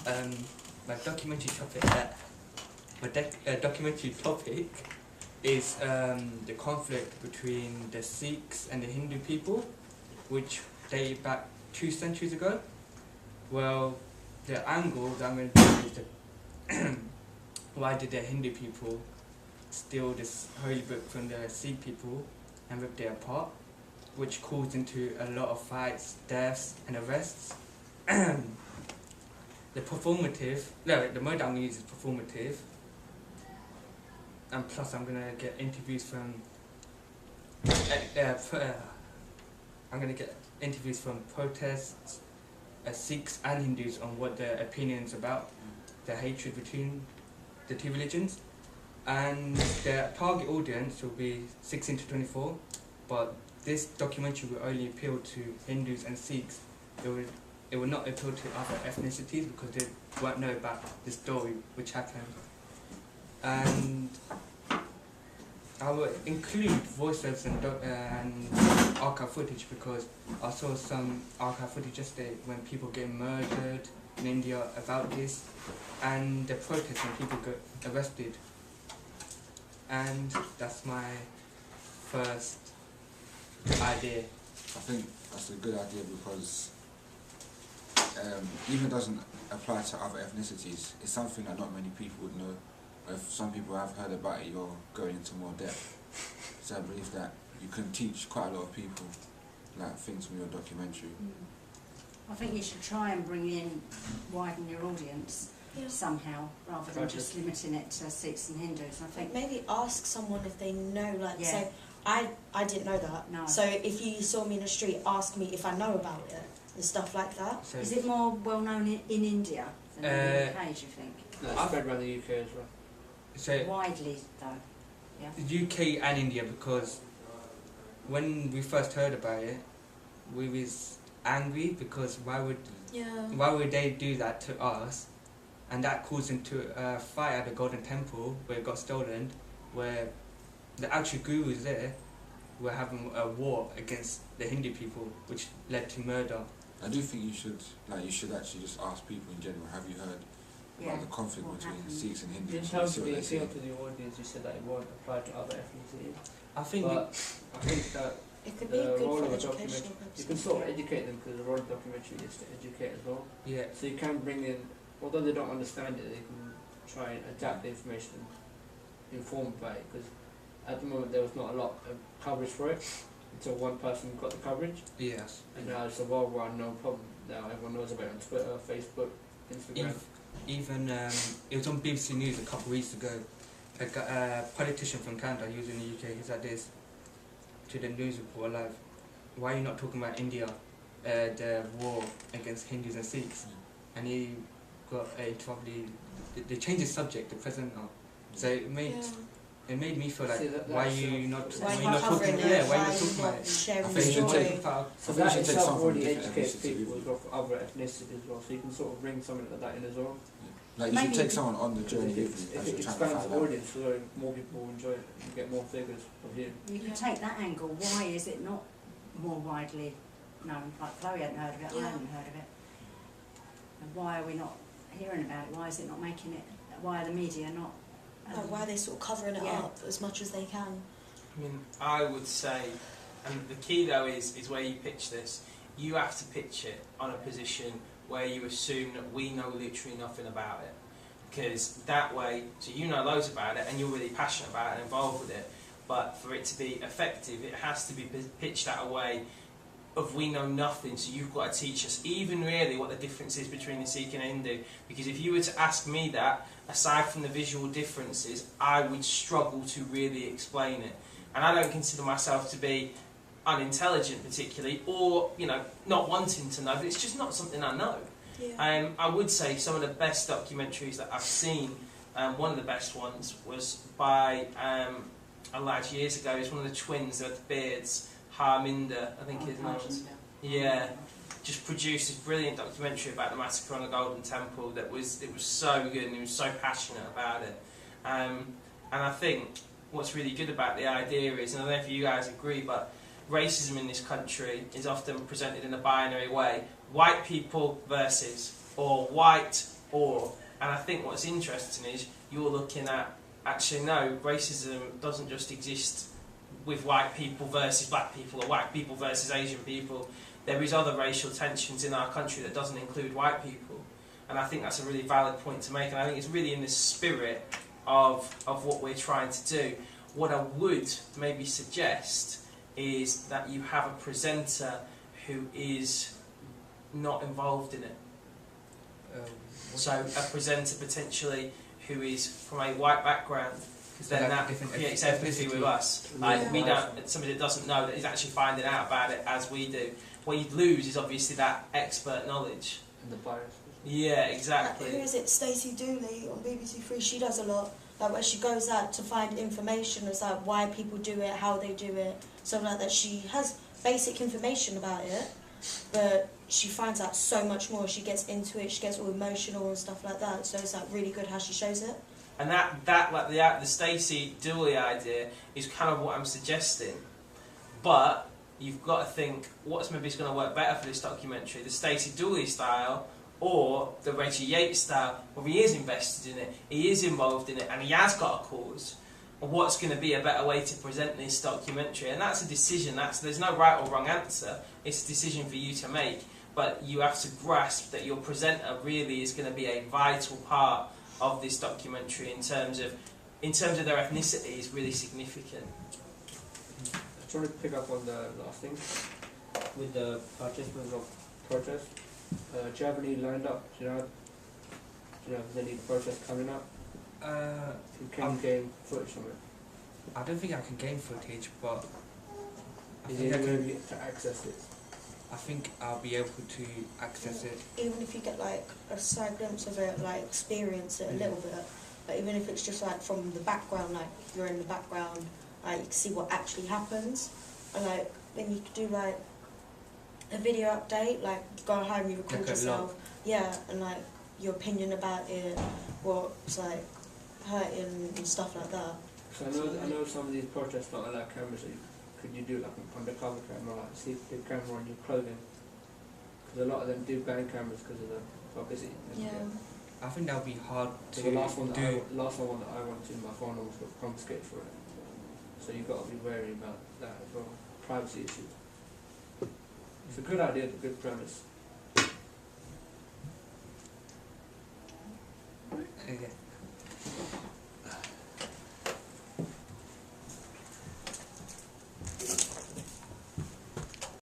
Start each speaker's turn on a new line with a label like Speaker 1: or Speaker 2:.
Speaker 1: My documentary topic is the conflict between the Sikhs and the Hindu people, which date back 2 centuries ago. Well, the angle that I'm going to do is the why did the Hindu people steal this holy book from the Sikh people and rip it apart, which caused into a lot of fights, deaths and arrests. The mode I'm going to use is performative, and plus I'm going to get interviews from protests, Sikhs and Hindus on what their opinions about the hatred between the two religions. And the target audience will be 16 to 24, but this documentary will only appeal to Hindus and Sikhs. It will not appeal to other ethnicities because they won't know about the story which happened. And I will include voiceovers and archive footage because I saw some archive footage yesterday when people get murdered in India about this, and the protests when people get arrested. And that's my first idea.
Speaker 2: I think that's a good idea because even doesn't apply to other ethnicities. It's something that not many people would know. If some people have heard about it, you're going into more depth. So I believe that you can teach quite a lot of people like things from your documentary.
Speaker 3: I think you should try and widen your audience somehow, rather than just limiting it to Sikhs and Hindus. I think
Speaker 4: maybe ask someone if they know, like, so I didn't know that.
Speaker 3: No.
Speaker 4: So if you saw me in the street, ask me if I know about it and stuff like that.
Speaker 3: So is it more well known in India than in the UK, do you think?
Speaker 5: No, it's spread around the UK as well.
Speaker 1: So
Speaker 3: widely though, yeah.
Speaker 1: The UK and India, because when we first heard about it, we was angry because why would they do that to us? And that caused into a fight at the Golden Temple where it got stolen, where the actual gurus there were having a war against the Hindu people, which led to murder.
Speaker 2: I do think you should actually just ask people in general, have you heard about the conflict between Sikhs and Hindus?
Speaker 5: In terms of the appeal to the audience, you said that it won't apply to other ethnicities.
Speaker 1: I think
Speaker 5: that
Speaker 4: it could be
Speaker 5: the
Speaker 4: good
Speaker 5: role
Speaker 4: for
Speaker 5: of a
Speaker 4: educational
Speaker 5: documentary,
Speaker 4: purposes.
Speaker 5: you can sort of educate them because the role of the documentary is to educate as well.
Speaker 1: Yeah.
Speaker 5: So you can bring in, although they don't understand it, they can try and adapt the information and inform about it, because at the moment there was not a lot of coverage for it until one person got the coverage.
Speaker 1: Yes.
Speaker 5: And now it's a well-run known problem. Now everyone knows about it on Twitter, Facebook, Instagram.
Speaker 1: Even it was on BBC News a couple of weeks ago. A politician from Canada, he was in the UK, he said this to the news report live. Why are you not talking about India, the war against Hindus and Sikhs? And he got they changed the subject, the president now. So it made me feel like, why are you not talking about it?
Speaker 4: Sharing
Speaker 2: I
Speaker 4: the
Speaker 2: think you should
Speaker 4: story.
Speaker 2: take
Speaker 5: So
Speaker 2: I think
Speaker 5: that
Speaker 2: you should take
Speaker 5: itself
Speaker 2: some from
Speaker 5: already
Speaker 2: different
Speaker 5: educates
Speaker 2: ethnicities.
Speaker 5: people as well, for other ethnicities as well, so you can sort of bring something like that in as well.
Speaker 2: Like you should take someone on the journey
Speaker 5: If
Speaker 2: with you as
Speaker 5: it
Speaker 2: you're trying to
Speaker 5: expands
Speaker 2: find
Speaker 5: the
Speaker 2: out.
Speaker 5: audience, so more people will enjoy it, you get more figures of him.
Speaker 3: You can take that angle. Why is it not more widely known? Like Chloe hadn't heard of it, I hadn't heard of it. And why are we not hearing about it? Why is it not making it? Why are the media not?
Speaker 4: Why are they sort of covering it up as much as they can?
Speaker 6: I mean, I would say, and the key though is where you pitch this. You have to pitch it on a position where you assume that we know literally nothing about it. Because that way, so you know loads about it and you're really passionate about it and involved with it, but for it to be effective, it has to be pitched that way of we know nothing, so you've got to teach us even really what the difference is between the Sikh and Hindu. Because if you were to ask me that, aside from the visual differences, I would struggle to really explain it. And I don't consider myself to be unintelligent particularly, or not wanting to know, but it's just not something I know.
Speaker 4: Yeah.
Speaker 6: I would say some of the best documentaries that I've seen, one of the best ones was by a lad years ago. He's one of the twins with the beards, Harminder, I think his name was. Yeah, just produced this brilliant documentary about the massacre on the Golden Temple. It was so good, and he was so passionate about it. And I think what's really good about the idea is, and I don't know if you guys agree, but racism in this country is often presented in a binary way: white people versus, or white And I think what's interesting is you're looking at, actually no, racism doesn't just exist with white people versus black people or white people versus Asian people. There is other racial tensions in our country that doesn't include white people. And I think that's a really valid point to make, and I think it's really in the spirit of what we're trying to do. What I would maybe suggest is that you have a presenter who is not involved in it. So a presenter potentially who is from a white background, because then that creates empathy with us. Like we don't, somebody that doesn't know, that is actually finding out about it as we do. What you'd lose is obviously that expert knowledge.
Speaker 5: And the bias.
Speaker 6: Yeah, exactly.
Speaker 4: Who is it? Stacey Dooley on BBC Three. She does a lot. Like where she goes out to find information as like why people do it, how they do it, something like that. She has basic information about it, but she finds out so much more. She gets into it. She gets all emotional and stuff like that. So it's like really good how she shows it.
Speaker 6: And that like the Stacey Dooley idea is kind of what I'm suggesting, but you've got to think what's maybe going to work better for this documentary: the Stacey Dooley style or the Reggie Yates style, where he is invested in it, he is involved in it, and he has got a cause. Or what's going to be a better way to present this documentary? And that's a decision. There's no right or wrong answer. It's a decision for you to make. But you have to grasp that your presenter really is going to be a vital part of this documentary in terms of their ethnicity is really significant.
Speaker 5: I trying to pick up on the last thing with the participants of protest. Do you have any lined up? Do you know if there's any protest coming up? You can gain footage from it.
Speaker 1: I don't think I can gain footage, but
Speaker 5: Is there any way to access it?
Speaker 1: I think I'll be able to access it.
Speaker 4: Even if you get like a side glimpse of it, like experience it a little bit, but even if it's just like from the background, like you're in the background, like you can see what actually happens, and like then you could do like a video update, like go home, you record
Speaker 1: like
Speaker 4: yourself, yeah, and like your opinion about it, what's like hurting and stuff like that.
Speaker 5: So I know some of these protests don't allow cameras. So could you do like an undercover camera, like see the camera on your clothing? Because a lot of them do ban cameras because of the publicity.
Speaker 4: Yeah.
Speaker 1: I think that'll be hard to
Speaker 5: So the last one that
Speaker 1: do.
Speaker 5: I went to, my phone almost got confiscated for it. So you've got to be wary about that as well. Privacy issues. It's a good idea, a good premise.
Speaker 1: Yeah.